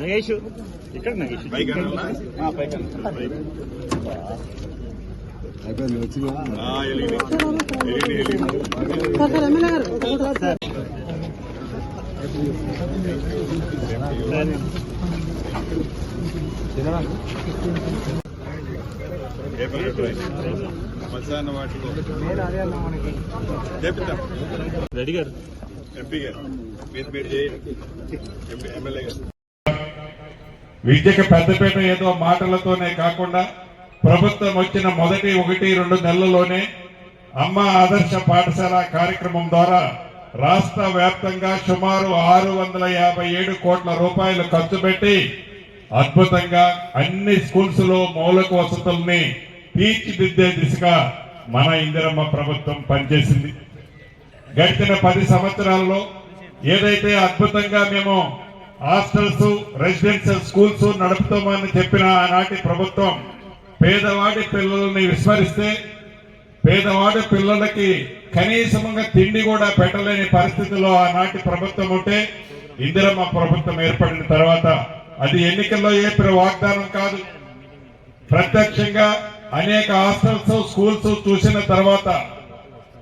నగేష్ ఇక్కడ నగేష్ రెడ్డి గారు ఎంపీ గారు ఎమ్మెల్యే గారు విద్యకు పెద్దపీట ఏదో మాటలతోనే కాకుండా ప్రభుత్వం వచ్చిన మొదటి 1-2 నెలల్లోనే అమ్మ ఆదర్శ పాఠశాల కార్యక్రమం ద్వారా రాష్ట్ర వ్యాప్తంగా సుమారు 657 కోట్ల రూపాయలు ఖర్చు పెట్టి అద్భుతంగా అన్ని స్కూల్స్ లో మౌలిక వసతుల్ని తీర్చిదిద్దే దిశగా మన ఇందిరమ్మ ప్రభుత్వం పనిచేసింది. గడిచిన 10 సంవత్సరాల్లో ఏదైతే అద్భుతంగా మేము హాస్టల్స్ రెసిడెన్షియల్ స్కూల్స్ నడుపుతామని చెప్పిన ఆనాటి ప్రభుత్వం పేదవాడి పిల్లల్ని విస్మరిస్తే పేదవాడి పిల్లలకి కనీసంగా తిండి కూడా పెట్టలేని పరిస్థితిలో ఆనాటి ప్రభుత్వం ఉంటే ఇందిరమ్మ ప్రభుత్వం ఏర్పడిన తర్వాత అది ఎన్నికల్లో ఏర్పడే వాగ్దానం కాదు, ప్రత్యక్షంగా అనేక హాస్టల్స్ స్కూల్స్ చూసిన తర్వాత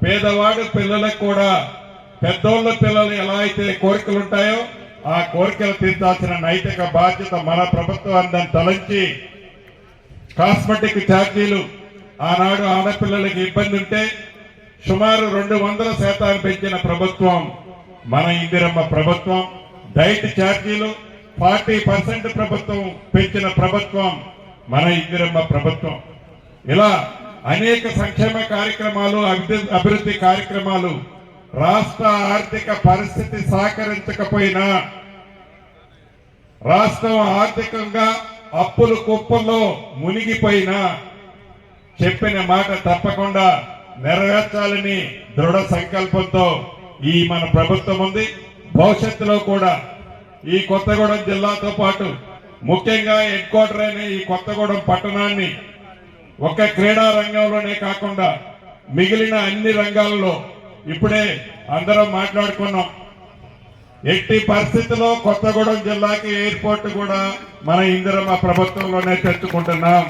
పేదవాడి పిల్లలకు కూడా పెద్దోళ్ళ పిల్లలు ఎలా అయితే కోరికలు ఉంటాయో ఆ కోరికలు తీర్చాల్సిన నైతిక బాధ్యత మన ప్రభుత్వాన్ని తలంచి కాస్మెటిక్ ఛార్జీలు ఆనాడు ఆడపిల్లలకి ఇబ్బంది ఉంటే సుమారు 200% పెంచిన ప్రభుత్వం మన ఇందిరమ్మ ప్రభుత్వం. డైట్ ఛార్జీలు 40% ప్రభుత్వం పెంచిన ప్రభుత్వం మన ఇందిరమ్మ ప్రభుత్వం. ఇలా అనేక సంక్షేమ కార్యక్రమాలు అభివృద్ధి కార్యక్రమాలు రాష్ట్ర ఆర్థిక పరిస్థితి సహకరించకపోయినా రాష్ట్రం ఆర్థికంగా అప్పులు కుప్పల్లో మునిగిపోయినా చెప్పిన మాట తప్పకుండా నెరవేర్చాలని దృఢ సంకల్పంతో ఈ మన ప్రభుత్వం ఉంది. భవిష్యత్తులో కూడా ఈ కొత్తగూడెం జిల్లాతో పాటు ముఖ్యంగా హెడ్ క్వార్టర్ అయిన ఈ కొత్తగూడెం పట్టణాన్ని ఒక క్రీడా రంగంలోనే కాకుండా మిగిలిన అన్ని రంగాల్లో ఇప్పుడే అందరం మాట్లాడుకున్నాం. ఎట్టి పరిస్థితుల్లో కొత్తగూడెం జిల్లాకి ఎయిర్పోర్ట్ కూడా మన ఇందిరమ్మ ప్రభుత్వంలోనే తెచ్చుకుంటున్నాం.